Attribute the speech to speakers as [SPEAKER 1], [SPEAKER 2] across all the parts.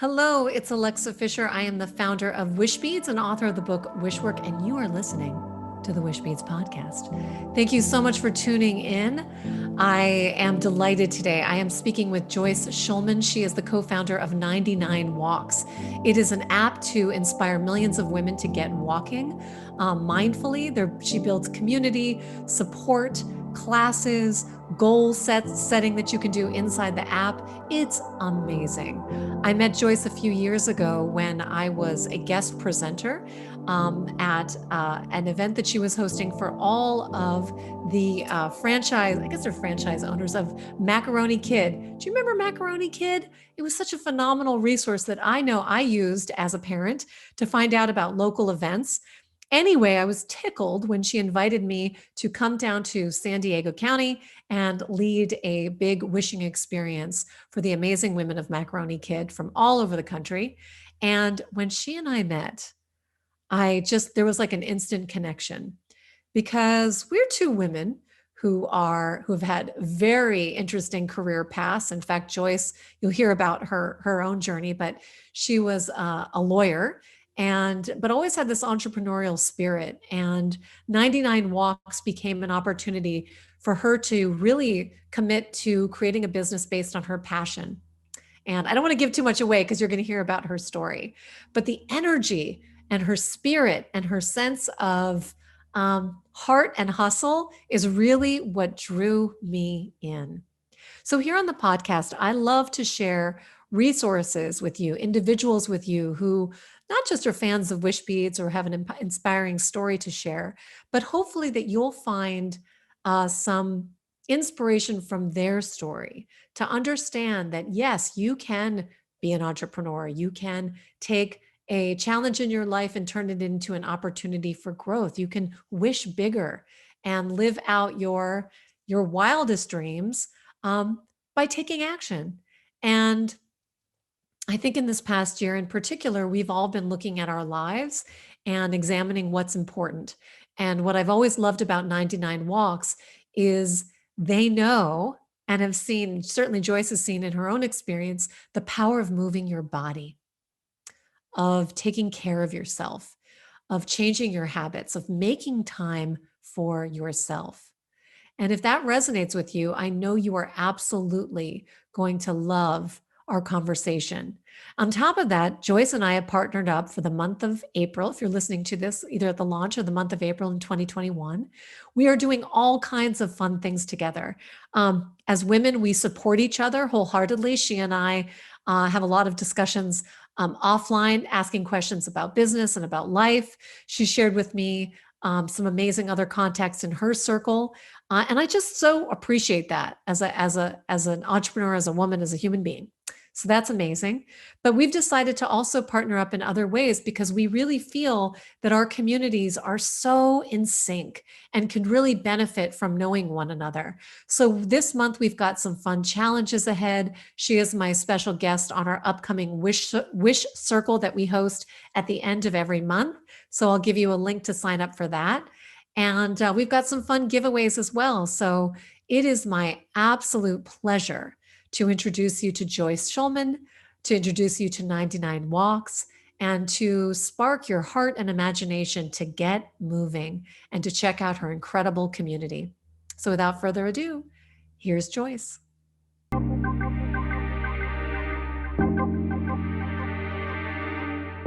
[SPEAKER 1] Hello, it's Alexa Fischer. I am the founder of Wishbeads and author of the book Wishwork, and you are listening to the Wishbeads podcast. Thank you so much for tuning in. I am delighted today. I am speaking with Joyce Shulman. She is the co-founder of 99 Walks. It is an app to inspire millions of women to get walking mindfully. She builds community, support, classes, goal setting that you can do inside the app. It's amazing. I met Joyce a few years ago when I was a guest presenter at an event that she was hosting for all of the franchise, I guess they're franchise owners of Macaroni Kid. Do you remember Macaroni Kid? It was such a phenomenal resource that I know I used as a parent to find out about local events. Anyway, I was tickled when she invited me to come down to San Diego County and lead a big wishing experience for the amazing women of Macaroni Kid from all over the country. And when she and I met, there was like an instant connection because we're two women who have had very interesting career paths. In fact, Joyce, you'll hear about her own journey, but she was a lawyer but always had this entrepreneurial spirit. And 99 Walks became an opportunity for her to really commit to creating a business based on her passion. And I don't want to give too much away because you're going to hear about her story, but the energy and her spirit and her sense of heart and hustle is really what drew me in. So here on the podcast, I love to share resources with you, individuals with you who not just are fans of Wishbeads or have an inspiring story to share, but hopefully that you'll find some inspiration from their story to understand that, yes, you can be an entrepreneur. You can take a challenge in your life and turn it into an opportunity for growth. You can wish bigger and live out your wildest dreams by taking action. And I think in this past year in particular, we've all been looking at our lives and examining what's important. And what I've always loved about 99 Walks is they know and have seen, certainly Joyce has seen in her own experience, the power of moving your body, of taking care of yourself, of changing your habits, of making time for yourself. And if that resonates with you, I know you are absolutely going to love our conversation. On top of that, Joyce and I have partnered up for the month of April. If you're listening to this either at the launch or the month of April in 2021, we are doing all kinds of fun things together. As women, we support each other wholeheartedly. She and I have a lot of discussions offline, asking questions about business and about life. She shared with me some amazing other contacts in her circle. And I just so appreciate that as an entrepreneur, as a woman, as a human being. So that's amazing. But we've decided to also partner up in other ways because we really feel that our communities are so in sync and can really benefit from knowing one another. So this month, we've got some fun challenges ahead. She is my special guest on our upcoming Wish Circle that we host at the end of every month. So I'll give you a link to sign up for that. And we've got some fun giveaways as well. So it is my absolute pleasure to introduce you to Joyce Shulman, to introduce you to 99 Walks, and to spark your heart and imagination to get moving and to check out her incredible community. So without further ado, here's Joyce.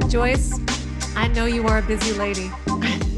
[SPEAKER 1] Joyce, I know you are a busy lady.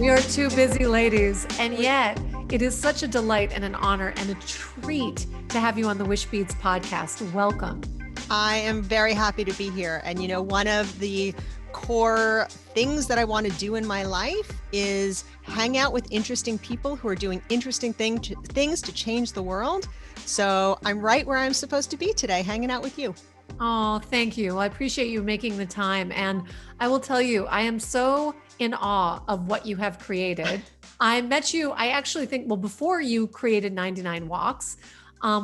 [SPEAKER 1] We are two busy ladies, and yet it is such a delight and an honor and a treat to have you on the Wishbeads podcast. Welcome.
[SPEAKER 2] I am very happy to be here. And you know, one of the core things that I want to do in my life is hang out with interesting people who are doing interesting things to change the world. So I'm right where I'm supposed to be today, hanging out with you.
[SPEAKER 1] Oh, thank you. I appreciate you making the time. And I will tell you, I am so in awe of what you have created. I met you, I actually think, well, before you created 99 Walks,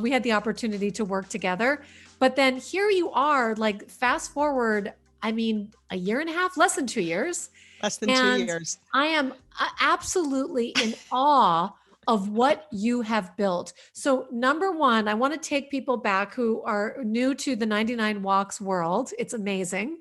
[SPEAKER 1] we had the opportunity to work together. But then here you are, like fast forward, I mean, a year and a half, less than 2 years.
[SPEAKER 2] Less than 2 years.
[SPEAKER 1] I am absolutely in awe of what you have built. So number one, I want to take people back who are new to the 99 Walks world. It's amazing.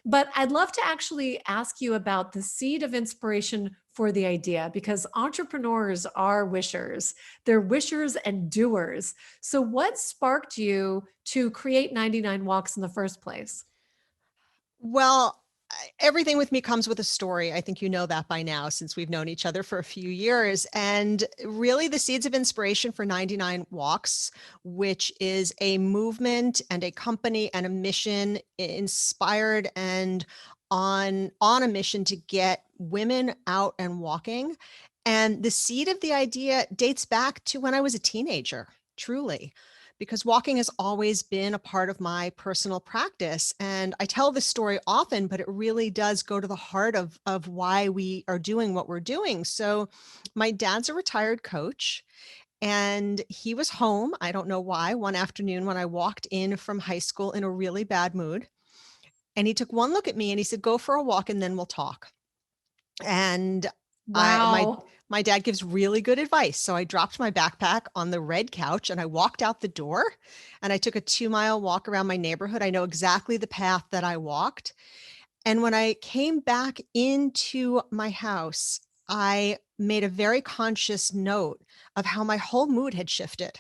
[SPEAKER 1] But I'd love to actually ask you about the seed of inspiration for the idea, because entrepreneurs are wishers. They're wishers and doers. So what sparked you to create 99 Walks in the first place?
[SPEAKER 2] Well, everything with me comes with a story. I think you know that by now since we've known each other for a few years. And really, the seeds of inspiration for 99 Walks, which is a movement and a company and a mission inspired and on a mission to get women out and walking. And the seed of the idea dates back to when I was a teenager, truly, because walking has always been a part of my personal practice. And I tell this story often, but it really does go to the heart of why we are doing what we're doing. So my dad's a retired coach, and he was home. I don't know why, one afternoon when I walked in from high school in a really bad mood. And he took one look at me and he said, "Go for a walk and then we'll talk." And I my
[SPEAKER 1] Wow.
[SPEAKER 2] my dad gives really good advice. So I dropped my backpack on the red couch and I walked out the door and I took a 2-mile walk around my neighborhood. I know exactly the path that I walked. And when I came back into my house, I made a very conscious note of how my whole mood had shifted.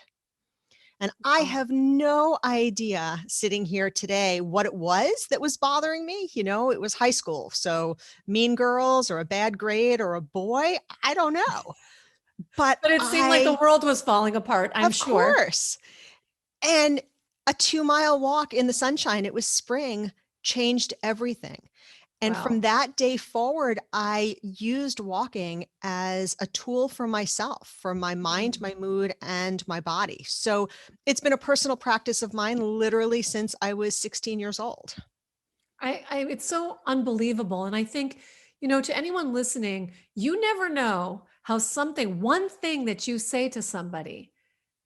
[SPEAKER 2] And I
[SPEAKER 1] Wow.
[SPEAKER 2] have no idea sitting here today what it was that was bothering me. It was high school. So mean girls or a bad grade or a boy, I don't know. But
[SPEAKER 1] But it seemed like the
[SPEAKER 2] I,
[SPEAKER 1] world was falling apart, I'm
[SPEAKER 2] of
[SPEAKER 1] sure.
[SPEAKER 2] course, and a 2-mile walk in the sunshine, it was spring, changed everything. And from
[SPEAKER 1] Wow.
[SPEAKER 2] that day forward, I used walking as a tool for myself, for my mind,
[SPEAKER 1] Mm.
[SPEAKER 2] my mood, and my body. So it's been a personal practice of mine literally since I was 16 years old.
[SPEAKER 1] It's so unbelievable. And I think, to anyone listening, you never know how one thing that you say to somebody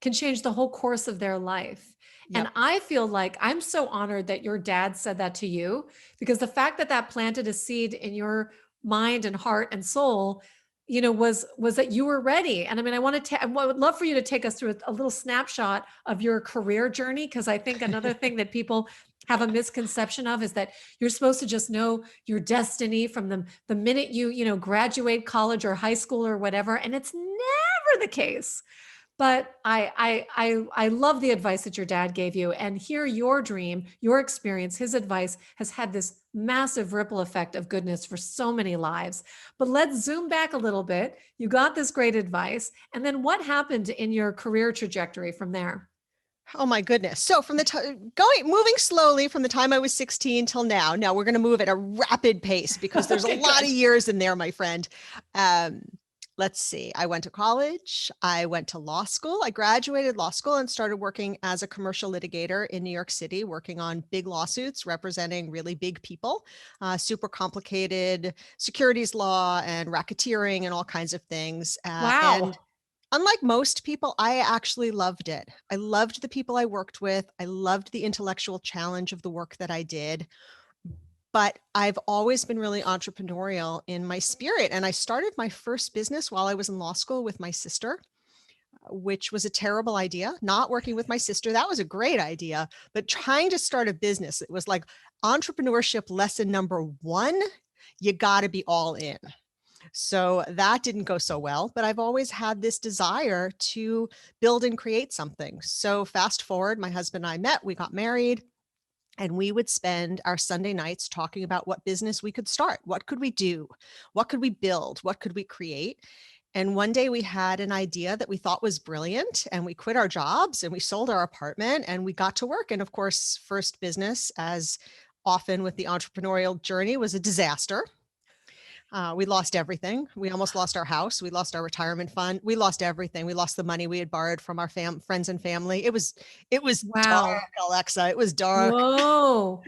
[SPEAKER 1] can change the whole course of their life. And
[SPEAKER 2] Yep.
[SPEAKER 1] I feel like I'm so honored that your dad said that to you, because the fact that that planted a seed in your mind and heart and soul, was that you were ready. And I mean, I would love for you to take us through a little snapshot of your career journey, because I think another thing that people have a misconception of is that you're supposed to just know your destiny from the minute you graduate college or high school or whatever, and it's never the case. But I love the advice that your dad gave you, and here your dream, your experience, his advice has had this massive ripple effect of goodness for so many lives. But let's zoom back a little bit. You got this great advice, and then what happened in your career trajectory from there?
[SPEAKER 2] Oh my goodness. So from the time moving slowly from the time I was 16 till now. Now we're going to move at a rapid pace because there's a
[SPEAKER 1] Okay,
[SPEAKER 2] lot of
[SPEAKER 1] good.
[SPEAKER 2] years in there, my friend. Um, let's see. I went to college. I went to law school. I graduated law school and started working as a commercial litigator in New York City, working on big lawsuits representing really big people, super complicated securities law and racketeering and all kinds of things. And
[SPEAKER 1] Wow.
[SPEAKER 2] unlike most people, I actually loved it. I loved the people I worked with. I loved the intellectual challenge of the work that I did. But I've always been really entrepreneurial in my spirit. And I started my first business while I was in law school with my sister, which was a terrible idea. Not working with my sister, that was a great idea. But trying to start a business, it was like entrepreneurship lesson number one, you got to be all in. So that didn't go so well, but I've always had this desire to build and create something. So fast forward, my husband and I met, we got married, and we would spend our Sunday nights talking about what business we could start. What could we do? What could we build? What could we create? And one day we had an idea that we thought was brilliant, and we quit our jobs and we sold our apartment and we got to work. And of course, first business, as often with the entrepreneurial journey, was a disaster. We lost everything. We almost lost our house. We lost our retirement fund. We lost everything. We lost the money we had borrowed from our friends and family. It was dark,
[SPEAKER 1] Wow.
[SPEAKER 2] Alexa. It was dark.
[SPEAKER 1] Whoa.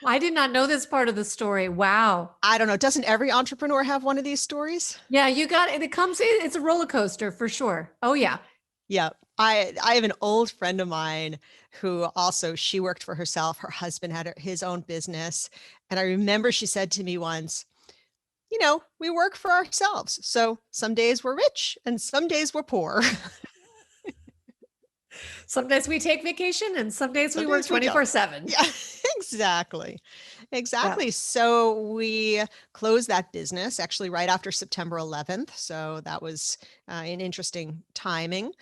[SPEAKER 1] I did not know this part of the story. Wow.
[SPEAKER 2] I don't know. Doesn't every entrepreneur have one of these stories?
[SPEAKER 1] Yeah, you got it. It's a roller coaster for sure. Oh, yeah.
[SPEAKER 2] Yeah. I have an old friend of mine who also, she worked for herself. Her husband had his own business. And I remember she said to me once, we work for ourselves. So some days we're rich and some days we're poor.
[SPEAKER 1] Some days we take vacation and some days we work
[SPEAKER 2] Sometimes we don't.
[SPEAKER 1] 24/7.
[SPEAKER 2] Yeah, exactly.
[SPEAKER 1] Yeah.
[SPEAKER 2] Exactly. So we closed that business actually right after September 11th. So that was an interesting timing.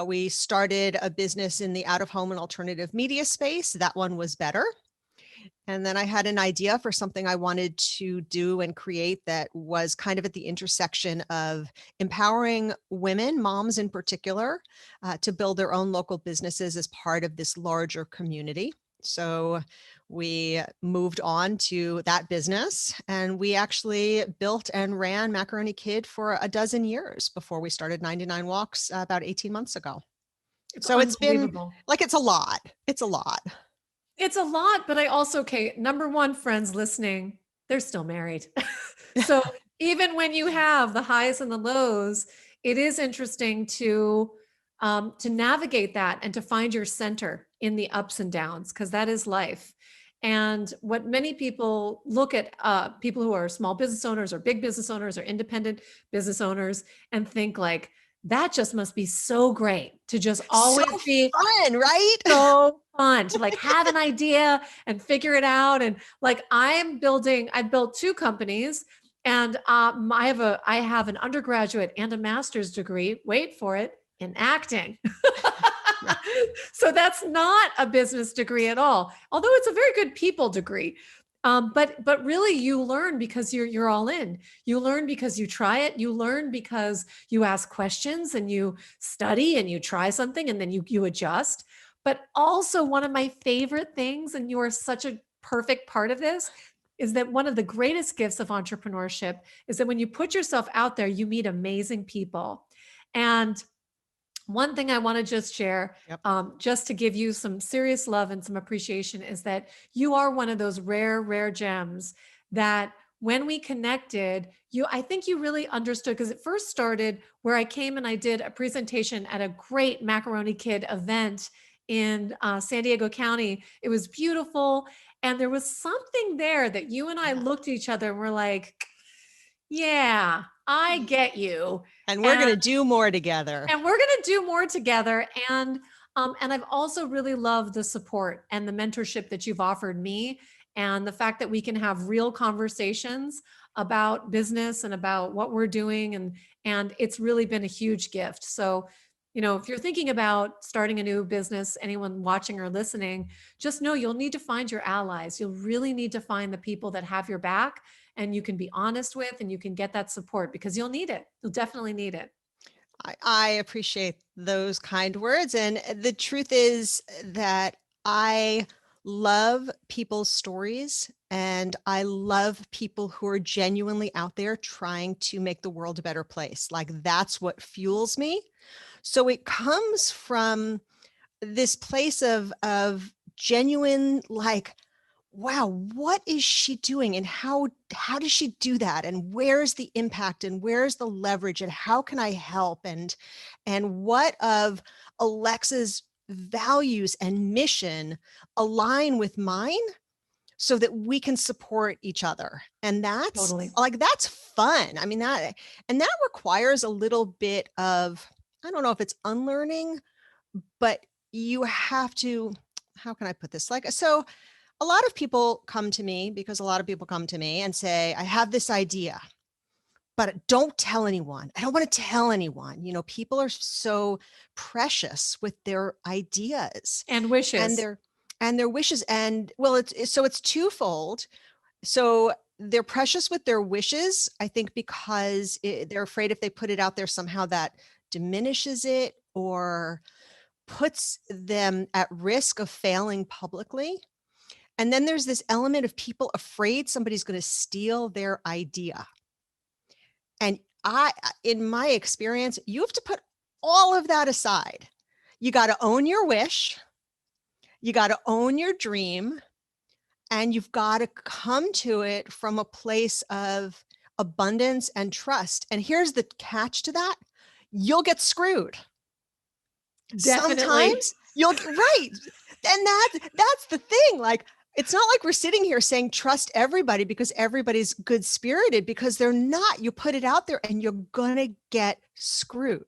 [SPEAKER 2] We started a business in the out of home and alternative media space. That one was better. And then I had an idea for something I wanted to do and create that was kind of at the intersection of empowering women, moms in particular, to build their own local businesses as part of this larger community. So we moved on to that business and we actually built and ran Macaroni Kid for a dozen years before we started 99 Walks about 18 months ago.
[SPEAKER 1] It's
[SPEAKER 2] So it's been
[SPEAKER 1] unbelievable.
[SPEAKER 2] like, it's a lot. It's a lot.
[SPEAKER 1] It's a lot, but I also, okay, number one, friends listening, they're still married. So even when you have the highs and the lows, it is interesting to navigate that and to find your center in the ups and downs, because that is life. And what many people look at, people who are small business owners or big business owners or independent business owners, and think like, that just must be so great to just always
[SPEAKER 2] So
[SPEAKER 1] be
[SPEAKER 2] fun, right?
[SPEAKER 1] so fun to like have an idea and figure it out. And like I built two companies, and I have an undergraduate and a master's degree. Wait for it, in acting.
[SPEAKER 2] Yeah.
[SPEAKER 1] So that's not a business degree at all, although it's a very good people degree. But really, you learn because you're all in. You learn because you try it. You learn because you ask questions and you study and you try something and then you adjust. But also, one of my favorite things, and you are such a perfect part of this, is that one of the greatest gifts of entrepreneurship is that when you put yourself out there, you meet amazing people. And one thing I want to just share,
[SPEAKER 2] Yep.
[SPEAKER 1] just to give you some serious love and some appreciation, is that you are one of those rare, rare gems that when we connected, I think you really understood, because it first started where I came and I did a presentation at a great Macaroni Kid event in San Diego County. It was beautiful. And there was something there that you and I
[SPEAKER 2] Yeah.
[SPEAKER 1] looked at each other and were like, yeah, I get you.
[SPEAKER 2] And we're going to do more together.
[SPEAKER 1] And we're going to do more together. And I've also really loved the support and the mentorship that you've offered me, and the fact that we can have real conversations about business and about what we're doing. And it's really been a huge gift. So, if you're thinking about starting a new business, anyone watching or listening, just know you'll need to find your allies. You'll really need to find the people that have your back and you can be honest with, and you can get that support, because you'll need it. You'll definitely need it.
[SPEAKER 2] I appreciate those kind words. And the truth is that I love people's stories and I love people who are genuinely out there trying to make the world a better place. Like, that's what fuels me. So it comes from this place of genuine, like, wow, what is she doing and how does she do that, and where's the impact and where's the leverage and how can I help, and what of Alexa's values and mission align with mine so that we can support each other. And that's
[SPEAKER 1] Totally.
[SPEAKER 2] like, that's fun. I mean, that requires a little bit of, I don't know if it's unlearning, but you have to, how can I put this? Like, so a lot of people come to me because a lot of people come to me and say, I have this idea, but don't tell anyone. I don't want to tell anyone. People are so precious with their ideas
[SPEAKER 1] And
[SPEAKER 2] and
[SPEAKER 1] wishes.
[SPEAKER 2] their wishes. And well, it's twofold. So they're precious with their wishes, I think, because they're afraid if they put it out there somehow that diminishes it or puts them at risk of failing publicly. And then there's this element of people afraid somebody's going to steal their idea. And in my experience, you have to put all of that aside. You got to own your wish. You got to own your dream. And you've got to come to it from a place of abundance and trust. And here's the catch to that. You'll get screwed.
[SPEAKER 1] Definitely.
[SPEAKER 2] Sometimes right. And that's the thing. Like, It's not like we're sitting here saying trust everybody because everybody's good spirited, because they're not. You put it out there and you're going to get screwed.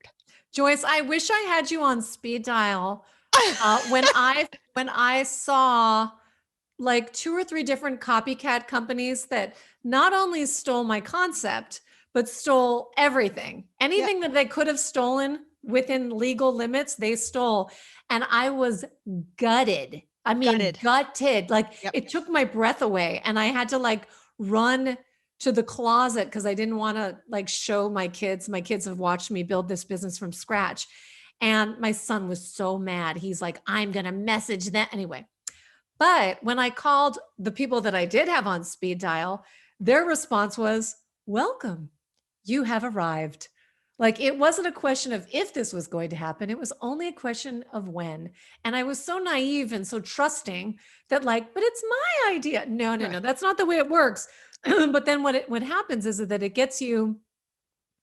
[SPEAKER 1] Joyce, I wish I had you on speed dial when I saw like 2 or 3 different copycat companies that not only stole my concept, but stole everything. Anything that they could have stolen within legal limits, they stole. And I was gutted. I mean, gutted. Like it took my breath away. And I had to like run to the closet because I didn't want to like show my kids. My kids have watched me build this business from scratch. And my son was so mad. He's like, I'm going to message that anyway. But when I called the people that I did have on speed dial, their response was, welcome, you have arrived. Like it wasn't a question of if this was going to happen. It was only a question of when. And I was so naive and so trusting that like, but it's my idea. No, that's not the way it works. But then what happens is that it gets you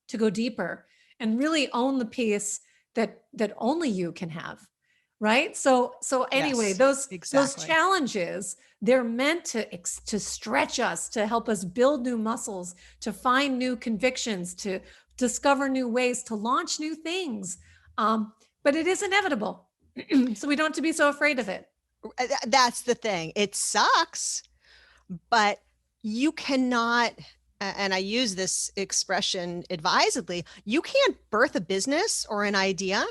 [SPEAKER 1] to go deeper and really own the piece that only you can have. Right. So anyway, those challenges, they're meant to stretch us, to help us build new muscles, to find new convictions, to discover new ways, to launch new things. But it is inevitable. So we don't have to be so afraid of it.
[SPEAKER 2] That's the thing. It sucks, but you cannot, and I use this expression advisedly, you can't birth a business or an idea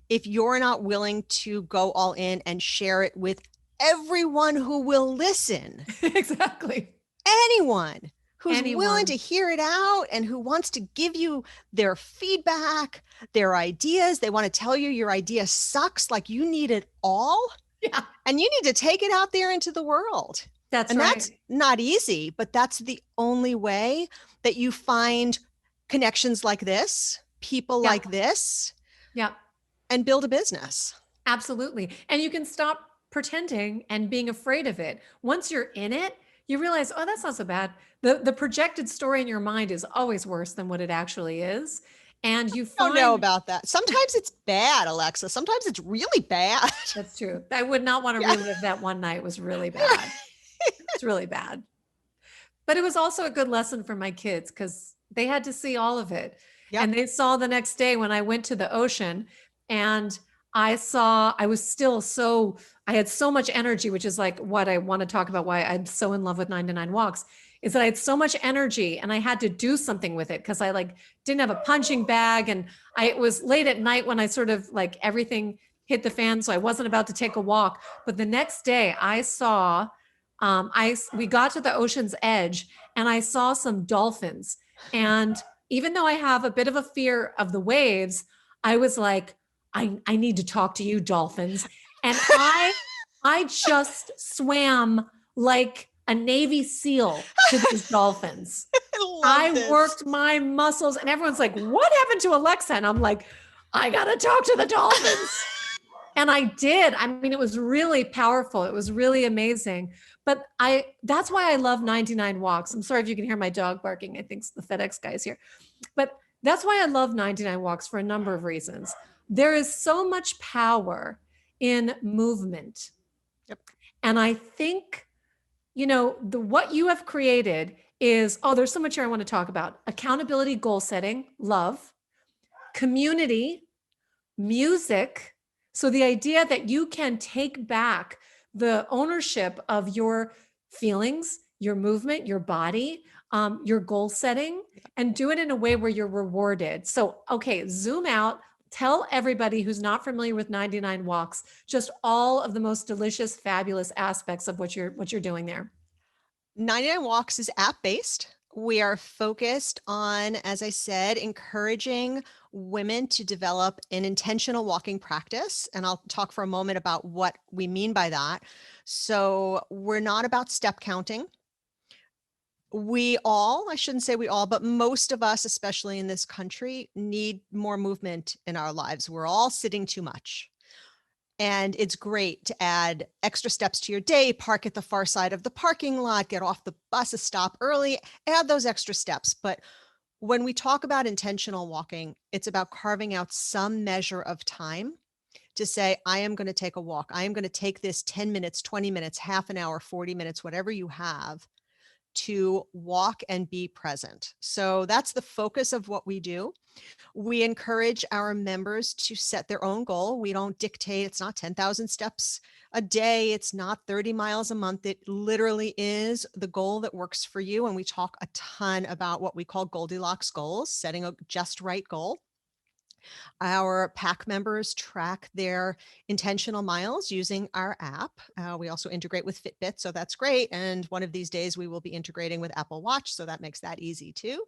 [SPEAKER 2] if you're not willing to go all in and share it with everyone who will listen.
[SPEAKER 1] Exactly.
[SPEAKER 2] Anyone who's willing to hear it out and who wants to give you their feedback, their ideas. They want to tell you your idea sucks, like you need it all.
[SPEAKER 1] Yeah.
[SPEAKER 2] And you need to take it out there into the world.
[SPEAKER 1] That's right.
[SPEAKER 2] That's not easy, but that's the only way that you find connections like this, people like this.
[SPEAKER 1] Yeah.
[SPEAKER 2] And build a business.
[SPEAKER 1] Absolutely. And you can stop pretending and being afraid of it. Once you're in it, you realize, oh, that's not so bad. The projected story in your mind is always worse than what it actually is. And you
[SPEAKER 2] don't know about that. Sometimes it's bad, Alexa. Sometimes it's really bad.
[SPEAKER 1] That's true. I would not want to relive that one night. It was really bad. It's really bad. But it was also a good lesson for my kids because they had to see all of it. Yep. And they saw the next day when I went to the ocean. And I had so much energy, which is like what I want to talk about, why I'm so in love with 99 Walks, is that I had so much energy and I had to do something with it because I like didn't have a punching bag. And it was late at night when I sort of like everything hit the fan. So I wasn't about to take a walk. But the next day I saw, we got to the ocean's edge and I saw some dolphins. And even though I have a bit of a fear of the waves, I was like, I need to talk to you, dolphins. And I just swam like a Navy SEAL to these dolphins. I worked my muscles and everyone's like, what happened to Alexa? And I'm like, I got to talk to the dolphins. And I did. I mean, it was really powerful. It was really amazing. But that's why I love 99 Walks. I'm sorry if you can hear my dog barking. I think the FedEx guy is here. But that's why I love 99 Walks for a number of reasons. There is so much power in movement. Yep. And I think, what you have created is, there's so much here I want to talk about. Accountability, goal setting, love, community, music. So the idea that you can take back the ownership of your feelings, your movement, your body, your goal setting, and do it in a way where you're rewarded. So, okay, zoom out. Tell everybody who's not familiar with 99 Walks, just all of the most delicious, fabulous aspects of what you're doing there.
[SPEAKER 2] 99 Walks is app-based. We are focused on, as I said, encouraging women to develop an intentional walking practice. And I'll talk for a moment about what we mean by that. So we're not about step counting. I shouldn't say we all, but most of us, especially in this country, need more movement in our lives. We're all sitting too much. And it's great to add extra steps to your day, park at the far side of the parking lot, get off the bus, stop early, add those extra steps. But when we talk about intentional walking, it's about carving out some measure of time to say, I am going to take a walk. I am going to take this 10 minutes, 20 minutes, half an hour, 40 minutes, whatever you have, to walk and be present. So that's the focus of what we do. We encourage our members to set their own goal. We don't dictate. It's not 10,000 steps a day. It's not 30 miles a month. It literally is the goal that works for you. And we talk a ton about what we call Goldilocks goals, setting a just right goal. Our pack members track their intentional miles using our app. We also integrate with Fitbit, so that's great. And one of these days we will be integrating with Apple Watch, so that makes that easy too.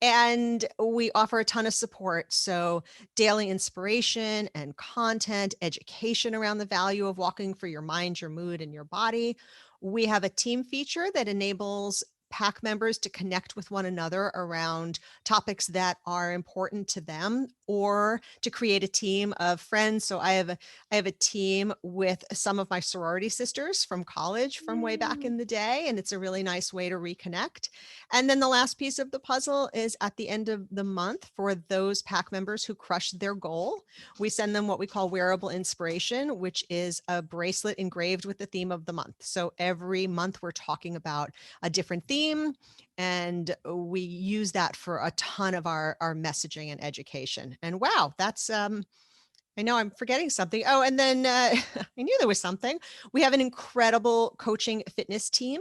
[SPEAKER 2] And we offer a ton of support. So daily inspiration and content, education around the value of walking for your mind, your mood, and your body. We have a team feature that enables pack members to connect with one another around topics that are important to them, or to create a team of friends. So I have a team with some of my sorority sisters from college from way back in the day, and it's a really nice way to reconnect. And then the last piece of the puzzle is at the end of the month, for those pack members who crush their goal, we send them what we call wearable inspiration, which is a bracelet engraved with the theme of the month. So every month we're talking about a different theme, and we use that for a ton of our messaging and education. And wow, that's I know I'm forgetting something. Oh, and then I knew there was something. We have an incredible coaching fitness team,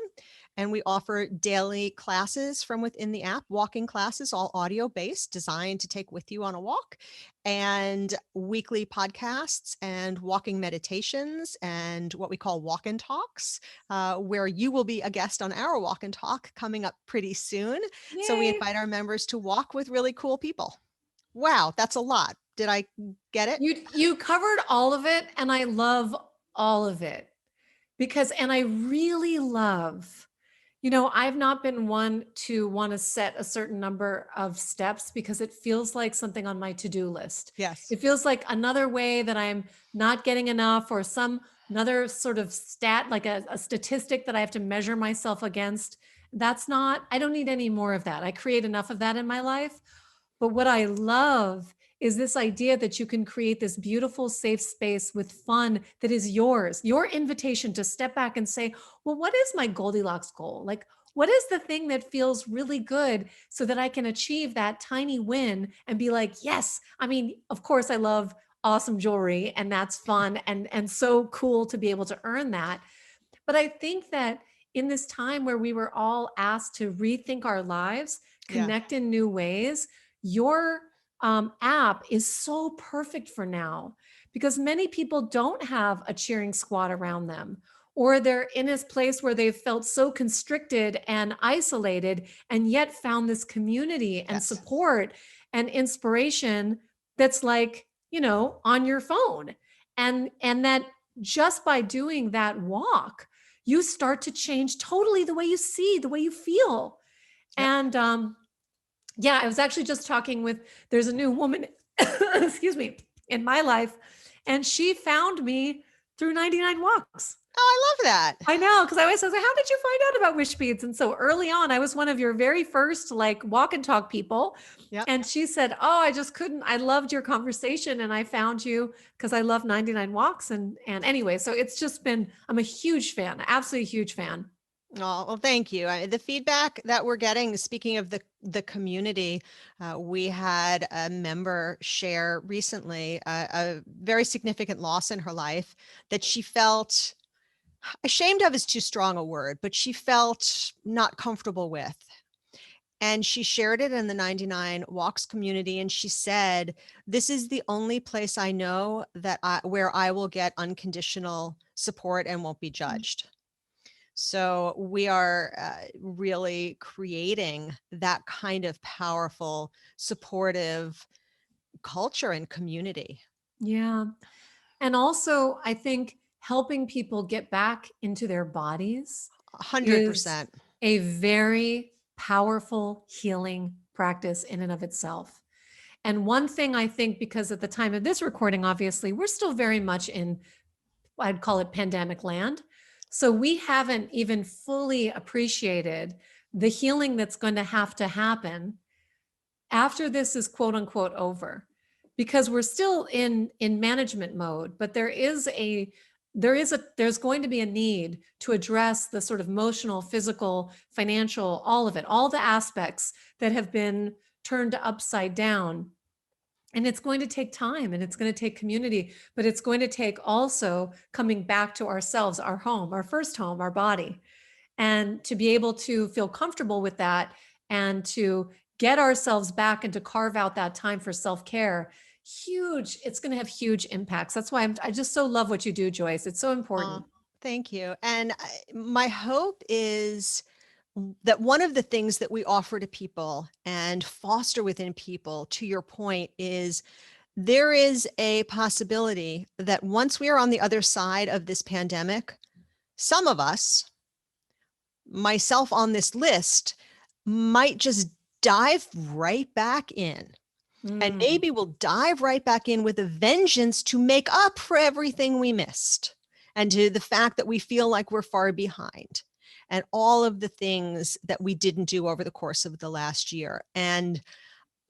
[SPEAKER 2] and we offer daily classes from within the app, walking classes, all audio based, designed to take with you on a walk, and weekly podcasts and walking meditations, and what we call walk and talks, where you will be a guest on our walk and talk coming up pretty soon.
[SPEAKER 1] Yay.
[SPEAKER 2] So we invite our members to walk with really cool people. Wow, that's a lot. Did I get it?
[SPEAKER 1] You covered all of it, and I love all of it, and I really love, I've not been one to want to set a certain number of steps, because it feels like something on my to-do list.
[SPEAKER 2] Yes.
[SPEAKER 1] It feels like another way that I'm not getting enough, or another sort of stat, like a statistic that I have to measure myself against. I don't need any more of that. I create enough of that in my life. But what I love is this idea that you can create this beautiful, safe space with fun that is yours, your invitation to step back and say, well, what is my Goldilocks goal? Like, what is the thing that feels really good, so that I can achieve that tiny win and be like, yes. I mean, of course, I love awesome jewelry, and that's fun and so cool to be able to earn that. But I think that in this time where we were all asked to rethink our lives, connect in new ways, your app is so perfect for now, because many people don't have a cheering squad around them, or they're in this place where they've felt so constricted and isolated, and yet found this community and support and inspiration that's like, on your phone. And that just by doing that walk, you start to change totally the way you see, the way you feel. And yeah, I was actually just talking there's a new woman, excuse me, in my life, and she found me through 99 Walks.
[SPEAKER 2] Oh, I love that.
[SPEAKER 1] I know, because I always say, how did you find out about Wishbeads? And so early on, I was one of your very first walk and talk people.
[SPEAKER 2] Yep.
[SPEAKER 1] And she said, oh, I just couldn't. I loved your conversation, and I found you because I love 99 Walks. And anyway, so it's just I'm a huge fan, absolutely huge fan.
[SPEAKER 2] Oh, well, thank you. The feedback that we're getting, speaking of the community, we had a member share recently a very significant loss in her life that she felt ashamed of, is too strong a word, but she felt not comfortable with. And she shared it in the 99 Walks community. And she said, this is the only place I know where I will get unconditional support and won't be judged. So we are really creating that kind of powerful, supportive culture and community.
[SPEAKER 1] Yeah. And also, I think helping people get back into their bodies
[SPEAKER 2] 100%.
[SPEAKER 1] is a very powerful healing practice in and of itself. And one thing I think, because at the time of this recording, obviously, we're still very much in, I'd call it pandemic land. So we haven't even fully appreciated the healing that's going to have to happen after this is quote unquote over. because we're still in management mode, but there's going to be a need to address the sort of emotional, physical, financial, all of it, all the aspects that have been turned upside down. And it's going to take time and it's going to take community, but it's going to take also coming back to ourselves, our home, our first home, our body, and to be able to feel comfortable with that and to get ourselves back and to carve out that time for self-care. Huge. It's going to have huge impacts. That's why I just so love what you do, Joyce. It's so important.
[SPEAKER 2] Thank you. And my hope is that one of the things that we offer to people and foster within people, to your point, is there is a possibility that once we are on the other side of this pandemic, some of us, myself on this list, might just dive right back in. And maybe we'll dive right back in with a vengeance to make up for everything we missed and to the fact that we feel like we're far behind and all of the things that we didn't do over the course of the last year. And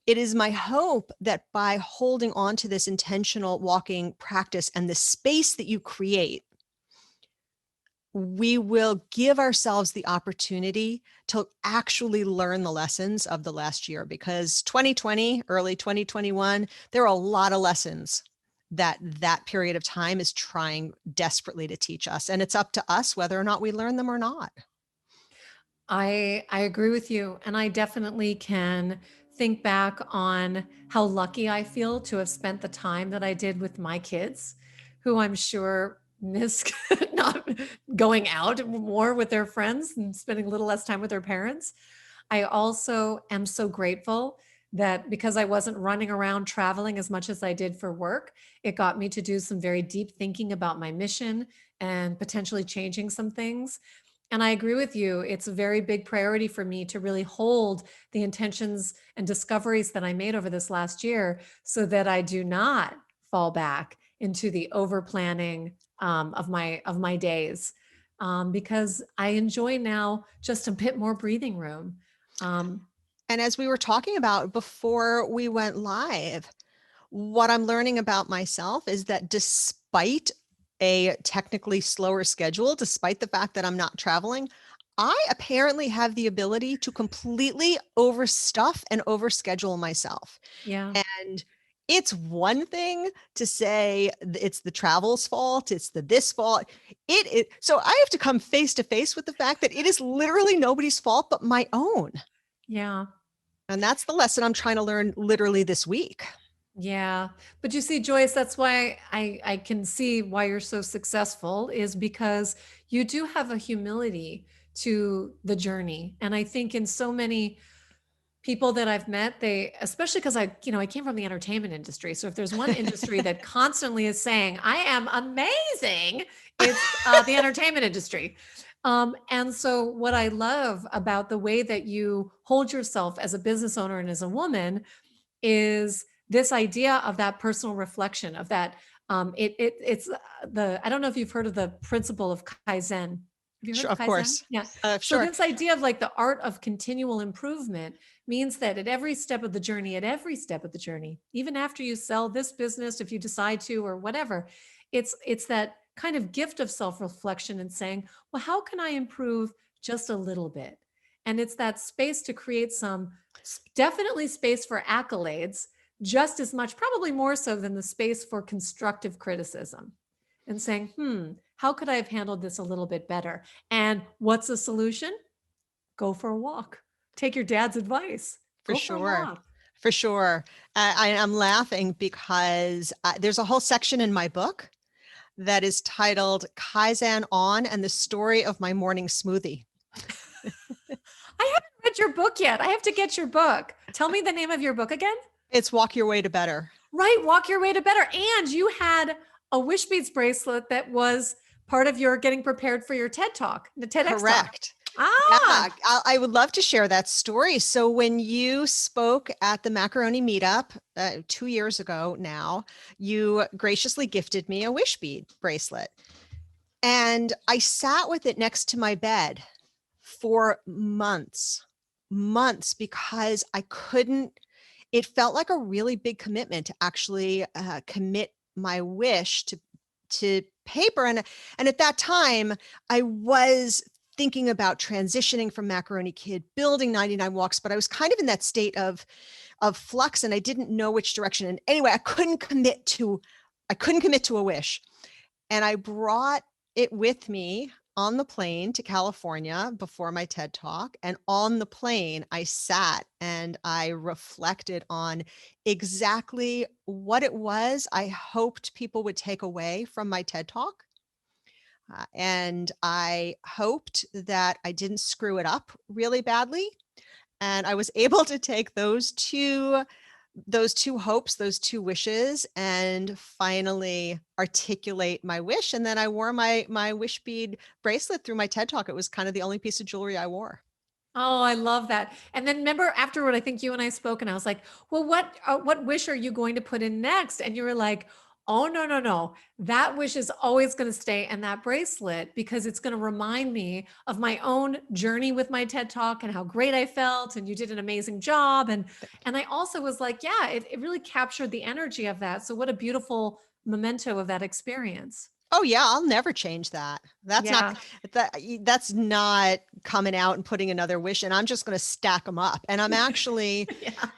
[SPEAKER 2] it is my hope that by holding on to this intentional walking practice and the space that you create, we will give ourselves the opportunity to actually learn the lessons of the last year, because 2020, early 2021, there are a lot of lessons that period of time is trying desperately to teach us. And it's up to us whether or not we learn them or not.
[SPEAKER 1] I agree with you. And I definitely can think back on how lucky I feel to have spent the time that I did with my kids, who I'm sure miss not going out more with their friends and spending a little less time with their parents. I also am so grateful that because I wasn't running around traveling as much as I did for work, it got me to do some very deep thinking about my mission and potentially changing some things. And I agree with you. It's a very big priority for me to really hold the intentions and discoveries that I made over this last year so that I do not fall back into the over planning of my days, because I enjoy now just a bit more breathing room.
[SPEAKER 2] And as we were talking about before we went live, what I'm learning about myself is that despite a technically slower schedule, despite the fact that I'm not traveling, I apparently have the ability to completely overstuff and overschedule myself.
[SPEAKER 1] Yeah.
[SPEAKER 2] And it's one thing to say it's the travel's fault, it's the this fault. So I have to come face to face with the fact that it is literally nobody's fault but my own.
[SPEAKER 1] Yeah.
[SPEAKER 2] And that's the lesson I'm trying to learn literally this week.
[SPEAKER 1] Yeah. But you see, Joyce, that's why I can see why you're so successful, is because you do have a humility to the journey. And I think in so many people that I've met, they, especially because I came from the entertainment industry. So if there's one industry that constantly is saying, I am amazing, it's the entertainment industry. And so what I love about the way that you hold yourself as a business owner and as a woman is this idea of that personal reflection of that. It's I don't know if you've heard of the principle of Kaizen. Have you heard
[SPEAKER 2] Sure,
[SPEAKER 1] of
[SPEAKER 2] of
[SPEAKER 1] Kaizen?
[SPEAKER 2] course.
[SPEAKER 1] Yeah. So
[SPEAKER 2] Sure.
[SPEAKER 1] this idea of like the art of continual improvement means that at every step of the journey, even after you sell this business, if you decide to, or whatever, it's that kind of gift of self-reflection and saying, well, how can I improve just a little bit? And it's that space to create some, definitely space for accolades, just as much, probably more so than the space for constructive criticism, and saying, how could I have handled this a little bit better? And what's the solution? Go for a walk. Take your dad's advice.
[SPEAKER 2] For
[SPEAKER 1] Go for a
[SPEAKER 2] sure.
[SPEAKER 1] walk.
[SPEAKER 2] For sure. I'm laughing because there's a whole section in my book that is titled Kaizen On and the Story of My Morning Smoothie.
[SPEAKER 1] I haven't read your book yet. I have to get your book. Tell me the name of your book again.
[SPEAKER 2] It's Walk Your Way to Better.
[SPEAKER 1] Right. Walk Your Way to Better. And you had a Wishbeads bracelet that was part of your getting prepared for your TED Talk, the TEDx
[SPEAKER 2] Correct.
[SPEAKER 1] Talk.
[SPEAKER 2] Yeah, I would love to share that story. So when you spoke at the Macaroni Meetup 2 years ago now, you graciously gifted me a Wishbead bracelet. And I sat with it next to my bed for months, because I couldn't, it felt like a really big commitment to actually commit my wish to paper. And at that time, I was thinking about transitioning from Macaroni Kid, building 99 Walks, but I was kind of in that state of flux, and I didn't know which direction. And anyway, I couldn't commit to a wish. And I brought it with me on the plane to California before my TED Talk. And on the plane, I sat and I reflected on exactly what it was I hoped people would take away from my TED Talk. And I hoped that I didn't screw it up really badly. And I was able to take those two hopes, those two wishes, and finally articulate my wish. And then I wore my wish bead bracelet through my TED Talk. It was kind of the only piece of jewelry I wore.
[SPEAKER 1] Oh, I love that. And then remember afterward, I think you and I spoke and I was like, well, what wish are you going to put in next? And you were like, oh, no, no, no. That wish is always going to stay in that bracelet because it's going to remind me of my own journey with my TED Talk and how great I felt. And you did an amazing job. And I also was like, yeah, it really captured the energy of that. So what a beautiful memento of that experience.
[SPEAKER 2] Oh yeah, I'll never change that.
[SPEAKER 1] Yeah.
[SPEAKER 2] That's not coming out and putting another wish in. I'm just going to stack them up. And I'm actually,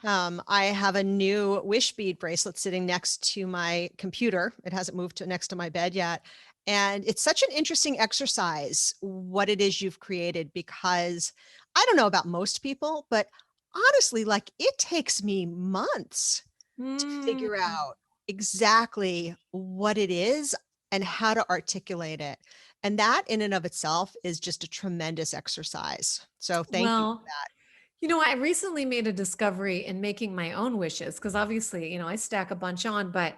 [SPEAKER 1] Yeah.
[SPEAKER 2] I have a new wish bead bracelet sitting next to my computer. It hasn't moved to next to my bed yet. And it's such an interesting exercise, what it is you've created, because I don't know about most people, but honestly, like it takes me months to
[SPEAKER 1] Mm.
[SPEAKER 2] figure out exactly what it is and how to articulate it. And that in and of itself is just a tremendous exercise. So thank you for
[SPEAKER 1] Well,
[SPEAKER 2] that.
[SPEAKER 1] I recently made a discovery in making my own wishes because obviously, I stack a bunch on, but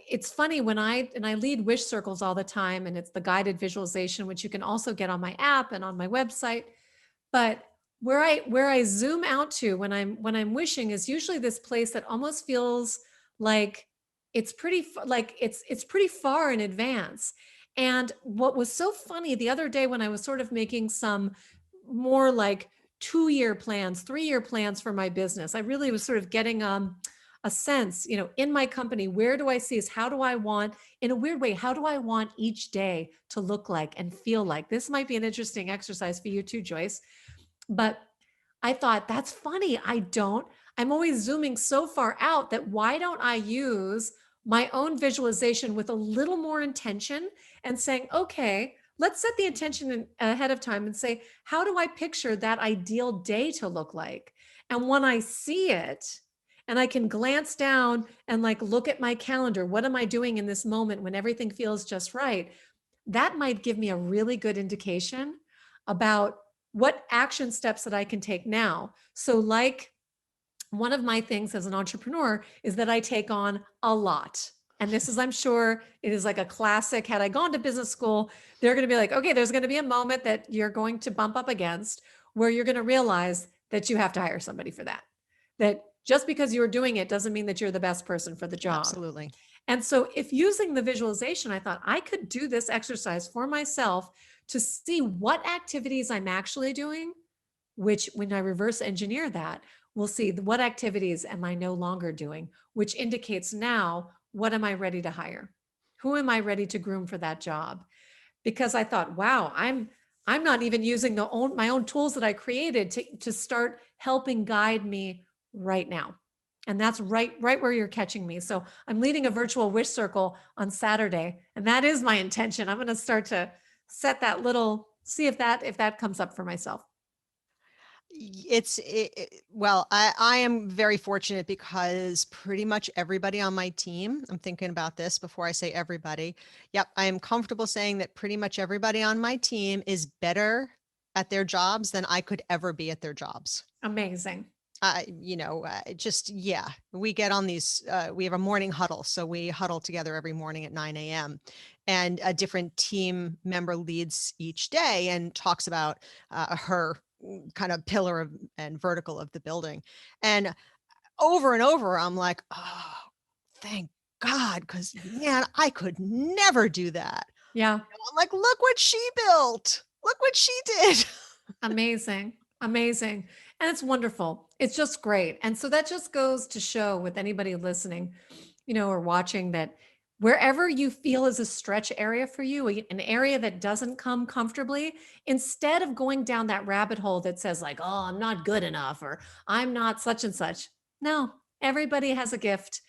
[SPEAKER 1] it's funny when I lead wish circles all the time and it's the guided visualization which you can also get on my app and on my website. But where I zoom out to when I'm wishing is usually this place that almost feels like it's pretty far in advance. And what was so funny the other day when I was sort of making some more like 2-year plans, 3-year plans for my business, I really was sort of getting a sense, in my company, where do I see is how do I want, in a weird way, how do I want each day to look like and feel like? This might be an interesting exercise for you too, Joyce. But I thought that's funny. I'm always zooming so far out that why don't I use my own visualization with a little more intention and saying, okay, let's set the intention ahead of time and say, how do I picture that ideal day to look like? And when I see it, and I can glance down and like look at my calendar, what am I doing in this moment when everything feels just right? That might give me a really good indication about what action steps that I can take now. So, like, one of my things as an entrepreneur is that I take on a lot. And this is, I'm sure, it is like a classic. Had I gone to business school, they're going to be like, okay, there's going to be a moment that you're going to bump up against where you're going to realize that you have to hire somebody for that. That just because you're doing it doesn't mean that you're the best person for the job.
[SPEAKER 2] Absolutely.
[SPEAKER 1] And so, if using the visualization, I thought I could do this exercise for myself to see what activities I'm actually doing, which when I reverse engineer that, we'll see what activities am I no longer doing, which indicates now what am I ready to hire? Who am I ready to groom for that job? Because I thought, wow, I'm not even using my own tools that I created to start helping guide me right now. And that's right where you're catching me. So I'm leading a virtual wish circle on Saturday, and that is my intention. I'm going to start to set that little, see if that comes up for myself.
[SPEAKER 2] Well, I am very fortunate because pretty much everybody on my team, I'm thinking about this before I say everybody. Yep, I am comfortable saying that pretty much everybody on my team is better at their jobs than I could ever be at their jobs.
[SPEAKER 1] Amazing.
[SPEAKER 2] Yeah, we get on these, we have a morning huddle. So we huddle together every morning at 9 a.m. and a different team member leads each day and talks about her kind of pillar and vertical of the building. And over, I'm like, oh, thank God. Because man, I could never do that.
[SPEAKER 1] Yeah.
[SPEAKER 2] I'm like, look what she built. Look what she did.
[SPEAKER 1] Amazing. Amazing. And it's wonderful. It's just great. And so that just goes to show with anybody listening, or watching, that wherever you feel is a stretch area for you, an area that doesn't come comfortably, instead of going down that rabbit hole that says like, oh, I'm not good enough, or I'm not such and such. No, everybody has a gift.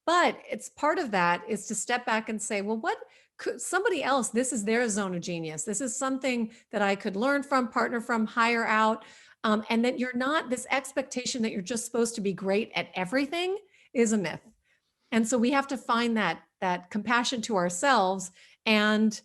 [SPEAKER 1] But it's part of that is to step back and say, well, what could somebody else, this is their zone of genius. This is something that I could learn from, partner from, hire out. And that you're not, this expectation that you're just supposed to be great at everything is a myth. And so we have to find that compassion to ourselves, and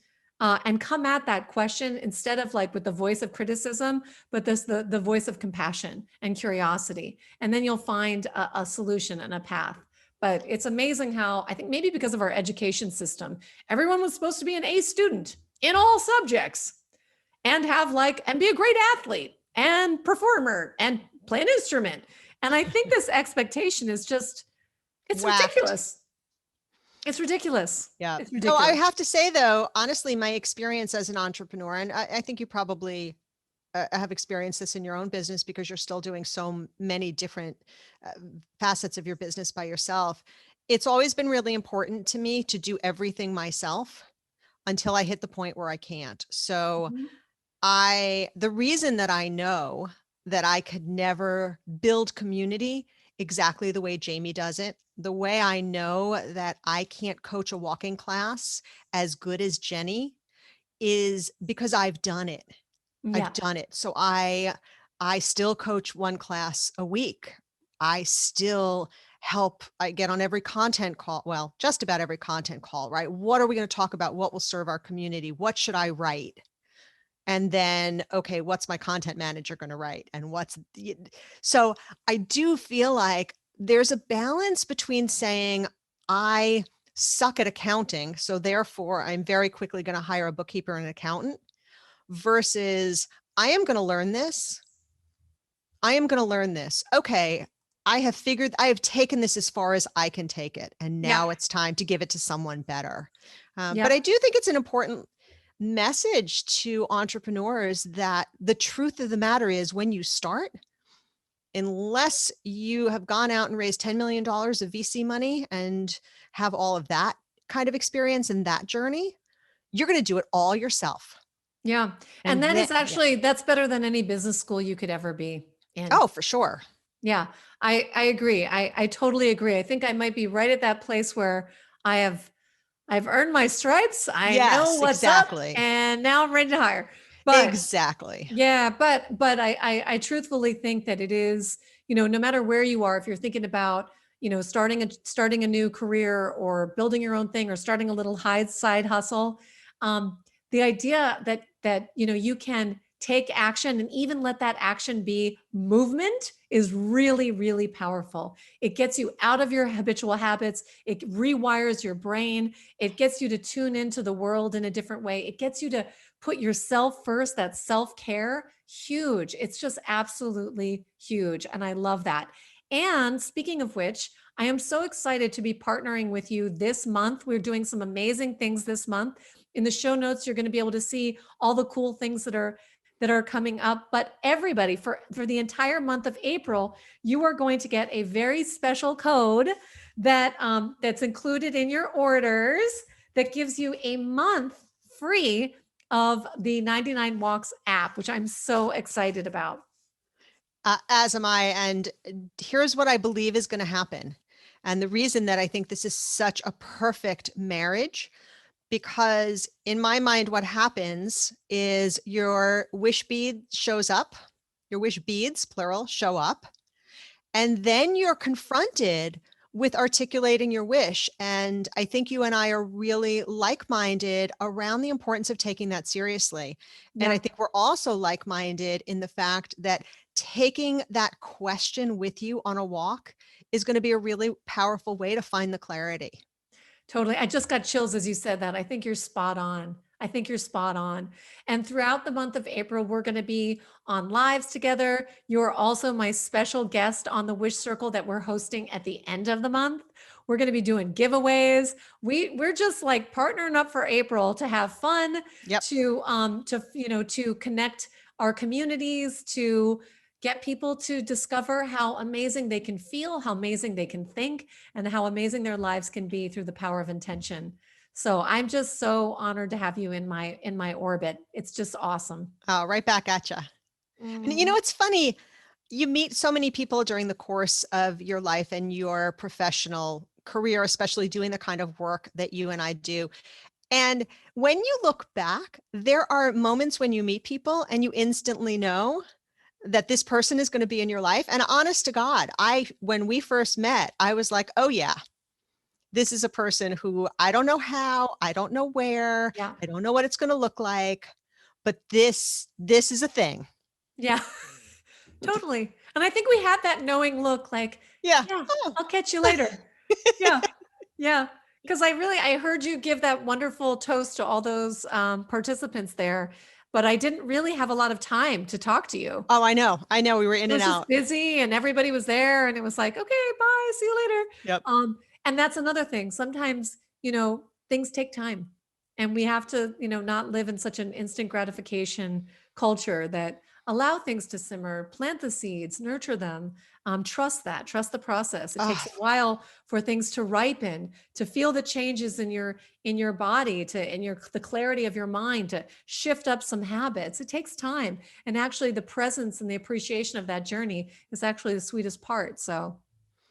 [SPEAKER 1] come at that question instead of like with the voice of criticism, but the voice of compassion and curiosity. And then you'll find a solution and a path. But it's amazing how, I think maybe because of our education system, everyone was supposed to be an A student in all subjects and and be a great athlete and performer and play an instrument. And I think this expectation is just, it's
[SPEAKER 2] Whacked.
[SPEAKER 1] ridiculous. It's ridiculous.
[SPEAKER 2] Yeah.
[SPEAKER 1] It's
[SPEAKER 2] So
[SPEAKER 1] ridiculous.
[SPEAKER 2] I have to say though, honestly, my experience as an entrepreneur, and I think you probably have experienced this in your own business because you're still doing so many different facets of your business by yourself. It's always been really important to me to do everything myself until I hit the point where I can't. So the reason that I know that I could never build community exactly the way Jamie does it, the way I know that I can't coach a walking class as good as Jenny, is because I've done it.
[SPEAKER 1] Yeah.
[SPEAKER 2] I've done it. So I still coach one class a week. I still help. I get on every content call. Well, just about every content call, right? What are we going to talk about? What will serve our community? What should I write? And then, okay, what's my content manager going to write? And so I do feel like there's a balance between saying, I suck at accounting, so therefore I'm very quickly going to hire a bookkeeper and an accountant, versus I am going to learn this. I am going to learn this. Okay, I have taken this as far as I can take it. And now it's time to give it to someone better. But I do think it's an important message to entrepreneurs that the truth of the matter is, when you start, unless you have gone out and raised $10 million of VC money and have all of that kind of experience in that journey, you're going to do it all yourself.
[SPEAKER 1] Yeah. And that is actually, that's better than any business school you could ever be in.
[SPEAKER 2] Oh, for sure.
[SPEAKER 1] Yeah, I agree. I totally agree. I think I might be right at that place where I've earned my stripes. I know what's up, and now I'm ready to hire. But
[SPEAKER 2] exactly.
[SPEAKER 1] Yeah. But I truthfully think that it is, no matter where you are, if you're thinking about, starting a new career or building your own thing or starting a little side hustle, the idea that, you can take action and even let that action be movement is really, really powerful. It gets you out of your habitual habits. It rewires your brain. It gets you to tune into the world in a different way. It gets you to put yourself first. That self-care, huge. It's just absolutely huge. And I love that. And speaking of which, I am so excited to be partnering with you this month. We're doing some amazing things this month. In the show notes, you're going to be able to see all the cool things that are coming up. But everybody, for the entire month of April, you are going to get a very special code that's included in your orders that gives you a month free of the 99 Walks app, which I'm so excited about.
[SPEAKER 2] As am I. And here's what I believe is going to happen. And the reason that I think this is such a perfect marriage, because in my mind, what happens is your wish bead shows up, your wish beads, plural, show up, and then you're confronted with articulating your wish. And I think you and I are really like-minded around the importance of taking that seriously. Yeah. And I think we're also like-minded in the fact that taking that question with you on a walk is going to be a really powerful way to find the clarity.
[SPEAKER 1] Totally. I just got chills as you said that. I think you're spot on. And throughout the month of April, we're going to be on lives together. You're also my special guest on the Wish Circle that we're hosting at the end of the month. We're going to be doing giveaways. We're just like partnering up for April to have fun, to connect our communities, to get people to discover how amazing they can feel, how amazing they can think, and how amazing their lives can be through the power of intention. So I'm just so honored to have you in my orbit. It's just awesome.
[SPEAKER 2] Oh, right back at you. And
[SPEAKER 1] Mm,
[SPEAKER 2] it's funny, you meet so many people during the course of your life and your professional career, especially doing the kind of work that you and I do. And when you look back, there are moments when you meet people and you instantly know that this person is going to be in your life. And honest to God, when we first met, I was like, oh yeah, this is a person who I don't know how, I don't know where,
[SPEAKER 1] yeah.
[SPEAKER 2] I don't know what it's going to look like, but this is a thing.
[SPEAKER 1] Yeah. Totally. And I think we had that knowing look like,
[SPEAKER 2] Yeah.
[SPEAKER 1] yeah,
[SPEAKER 2] Oh.
[SPEAKER 1] I'll catch you later. Yeah. Yeah. Because I heard you give that wonderful toast to all those participants there, but I didn't really have a lot of time to talk to you.
[SPEAKER 2] Oh, I know. I know. We were in
[SPEAKER 1] It
[SPEAKER 2] and
[SPEAKER 1] was just
[SPEAKER 2] out.
[SPEAKER 1] busy and everybody was there and it was like, okay, bye, see you later.
[SPEAKER 2] Yep.
[SPEAKER 1] And that's another thing. Sometimes, things take time and we have to, not live in such an instant gratification culture that allow things to simmer, plant the seeds, nurture them, trust the process. It takes
[SPEAKER 2] Oh,
[SPEAKER 1] a while for things to ripen, to feel the changes in your body, the clarity of your mind, to shift up some habits. It takes time. And actually the presence and the appreciation of that journey is actually the sweetest part. So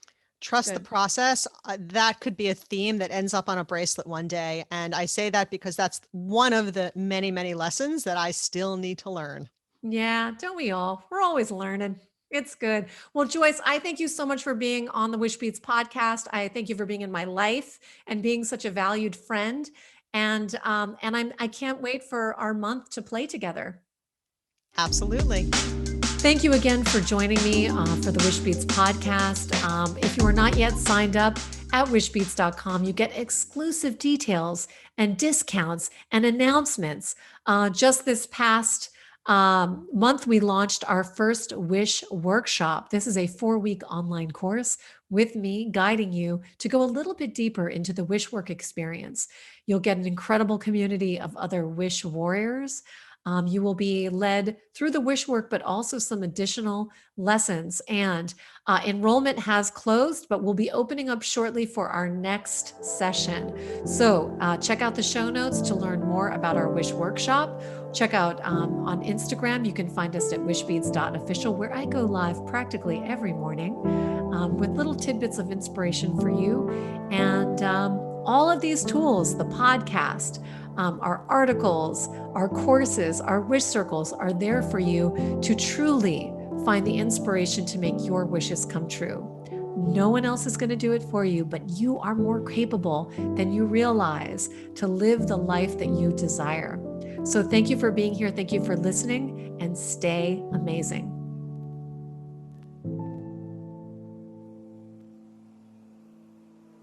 [SPEAKER 1] it's
[SPEAKER 2] trust the
[SPEAKER 1] good.
[SPEAKER 2] process. That could be a theme that ends up on a bracelet one day. And I say that because that's one of the many, many lessons that I still need to learn.
[SPEAKER 1] Yeah, don't we all? We're always learning. It's good. Well, Joyce, I thank you so much for being on the Wishbeads podcast. I thank you for being in my life and being such a valued friend. And I can't wait for our month to play together.
[SPEAKER 2] Absolutely.
[SPEAKER 1] Thank you again for joining me for the Wishbeads podcast. If you are not yet signed up at wishbeads.com, you get exclusive details and discounts and announcements. Just this past month, we launched our first Wish workshop. This is a 4-week online course with me guiding you to go a little bit deeper into the Wish work experience. You'll get an incredible community of other Wish warriors. You will be led through the Wish work, but also some additional lessons. And enrollment has closed, but we'll be opening up shortly for our next session. So check out the show notes to learn more about our Wish workshop. Check out on Instagram. You can find us at wishbeads.official, where I go live practically every morning with little tidbits of inspiration for you. And all of these tools, the podcast, our articles, our courses, our wish circles are there for you to truly find the inspiration to make your wishes come true. No one else is going to do it for you, but you are more capable than you realize to live the life that you desire. So thank you for being here. Thank you for listening, and stay amazing.